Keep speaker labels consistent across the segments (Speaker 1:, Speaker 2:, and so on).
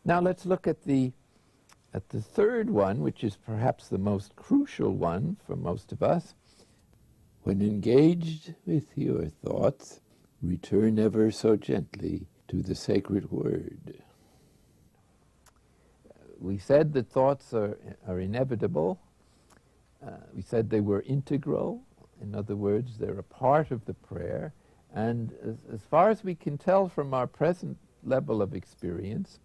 Speaker 1: Now let's look at the third one, which is perhaps the most crucial one for most of us. When engaged with your thoughts, return ever so gently to the sacred word. We said that thoughts are inevitable. We said they were integral. In other words, they're a part of the prayer. And as far as we can tell from our present level of experience,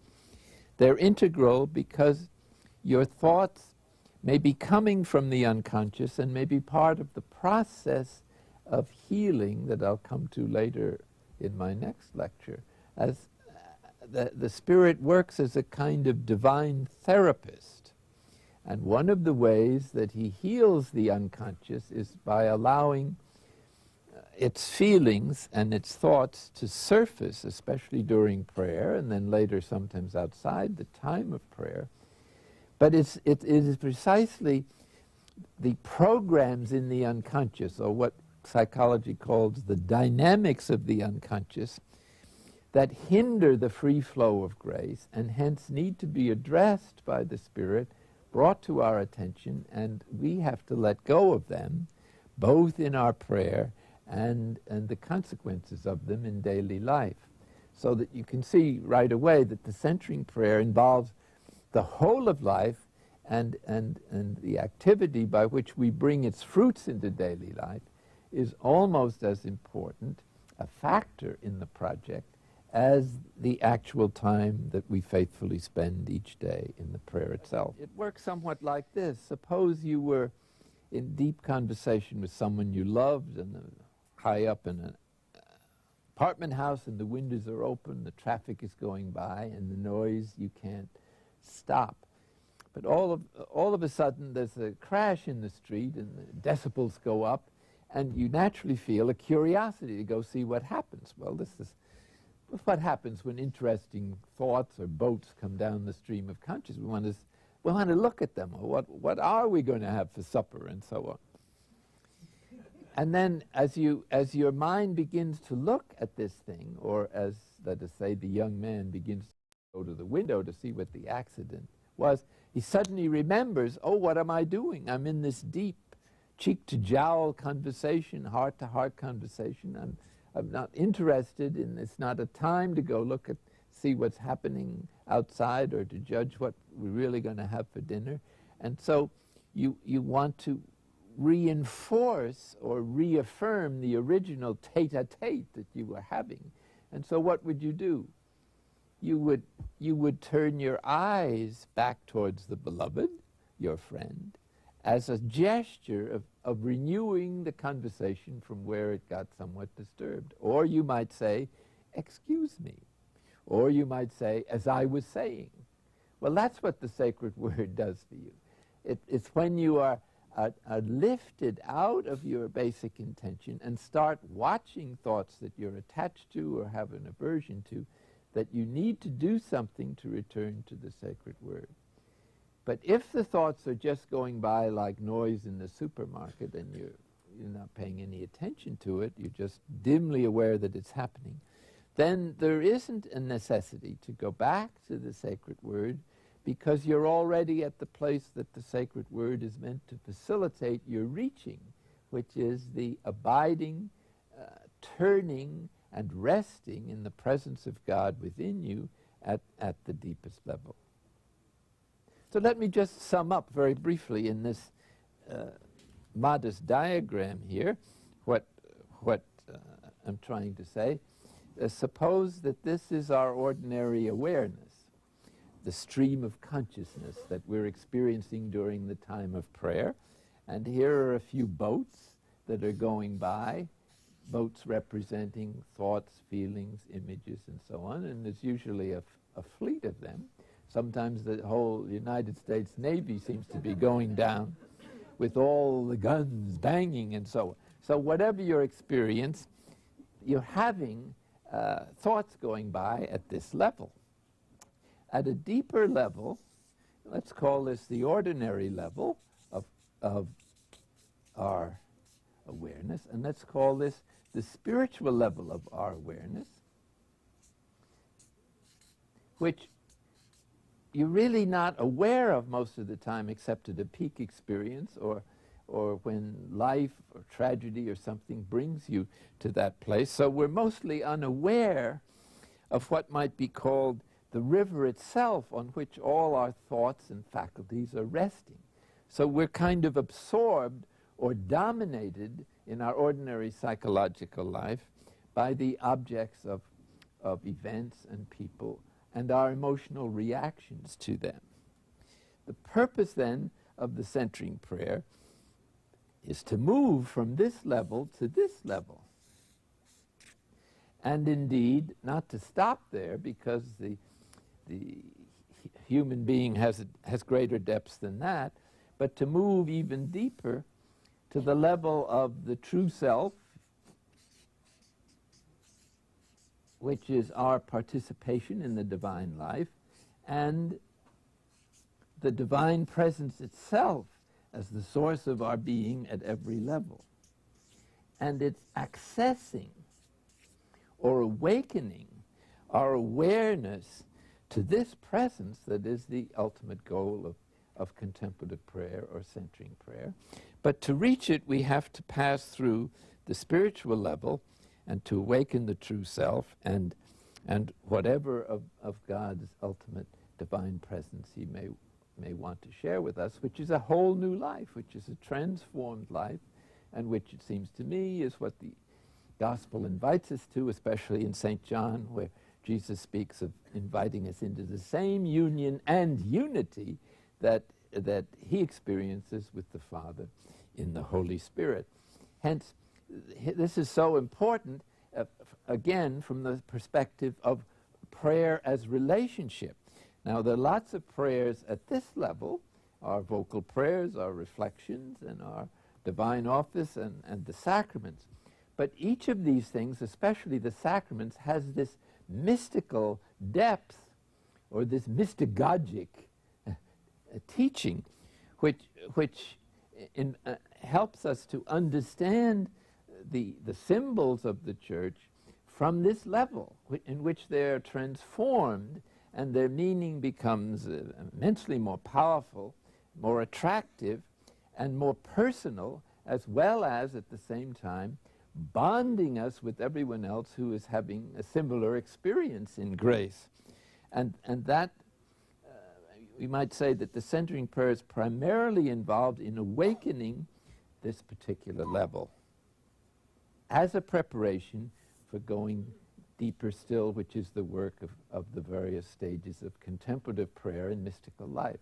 Speaker 1: they're integral because your thoughts may be coming from the unconscious and may be part of the process of healing that I'll come to later in my next lecture. As the Spirit works as a kind of divine therapist. And one of the ways that he heals the unconscious is by allowing its feelings and its thoughts to surface, especially during prayer, and then later sometimes outside the time of prayer. But it is precisely the programs in the unconscious, or what psychology calls the dynamics of the unconscious, that hinder the free flow of grace and hence need to be addressed by the Spirit, brought to our attention, and we have to let go of them, both in our prayer and the consequences of them in daily life. So that you can see right away that the centering prayer involves the whole of life and the activity by which we bring its fruits into daily life is almost as important a factor in the project as the actual time that we faithfully spend each day in the prayer itself. It works somewhat like this. Suppose you were in deep conversation with someone you loved and high up in an apartment house and the windows are open, the traffic is going by and the noise you can't stop. But all of a sudden there's a crash in the street and the decibels go up and you naturally feel a curiosity to go see what happens. Well, this is what happens when interesting thoughts or boats come down the stream of consciousness. We want to look at them, or what are we going to have for supper, and so on. And then as your mind begins to look at this thing, or as, let us say, the young man begins to go to the window to see what the accident was, he suddenly remembers, oh, what am I doing? I'm in this deep cheek-to-jowl conversation, heart-to-heart conversation. I'm not interested in, it's not a time to go see what's happening outside or to judge what we're really going to have for dinner. And so you want to reinforce or reaffirm the original tete-a-tete that you were having. And so what would you do? You would turn your eyes back towards the beloved, your friend, as a gesture of renewing the conversation from where it got somewhat disturbed. Or you might say, excuse me. Or you might say, as I was saying. Well, that's what the sacred word does for you. It's when you are lifted out of your basic intention and start watching thoughts that you're attached to or have an aversion to, that you need to do something to return to the sacred word. But if the thoughts are just going by like noise in the supermarket and you're not paying any attention to it, you're just dimly aware that it's happening, then there isn't a necessity to go back to the sacred word, because you're already at the place that the sacred word is meant to facilitate your reaching, which is the abiding, turning, and resting in the presence of God within you at the deepest level. So let me just sum up very briefly in this modest diagram here what I'm trying to say. Suppose that this is our ordinary awareness, the stream of consciousness that we're experiencing during the time of prayer. And here are a few boats that are going by, boats representing thoughts, feelings, images, and so on. And there's usually a fleet of them. Sometimes the whole United States Navy seems to be going down with all the guns banging and so on. So whatever your experience, you're having thoughts going by at this level. At a deeper level, let's call this the ordinary level of our awareness, and let's call this the spiritual level of our awareness, which you're really not aware of most of the time, except at a peak experience or when life or tragedy or something brings you to that place. So we're mostly unaware of what might be called the river itself, on which all our thoughts and faculties are resting. So we're kind of absorbed or dominated in our ordinary psychological life by the objects of events and people and our emotional reactions to them. The purpose then of the centering prayer is to move from this level to this level. And indeed, not to stop there, because the human being has greater depths than that, but to move even deeper to the level of the true self, which is our participation in the divine life, and the divine presence itself as the source of our being at every level. And it's accessing or awakening our awareness to this presence that is the ultimate goal of contemplative prayer or centering prayer. But to reach it, we have to pass through the spiritual level and to awaken the true self and whatever of God's ultimate divine presence he may want to share with us, which is a whole new life, which is a transformed life, and which, it seems to me, is what the Gospel invites us to, especially in St. John, where Jesus speaks of inviting us into the same union and unity that he experiences with the Father in the Holy Spirit. Hence, this is so important, again, from the perspective of prayer as relationship. Now, there are lots of prayers at this level, our vocal prayers, our reflections, and our divine office, and the sacraments. But each of these things, especially the sacraments, has this mystical depth, or this mystagogic teaching, which helps us to understand the symbols of the Church from this level, in which they're transformed and their meaning becomes immensely more powerful, more attractive, and more personal, as well as, at the same time, bonding us with everyone else who is having a similar experience in grace. And that, we might say that the centering prayer is primarily involved in awakening this particular level as a preparation for going deeper still, which is the work of the various stages of contemplative prayer and mystical life.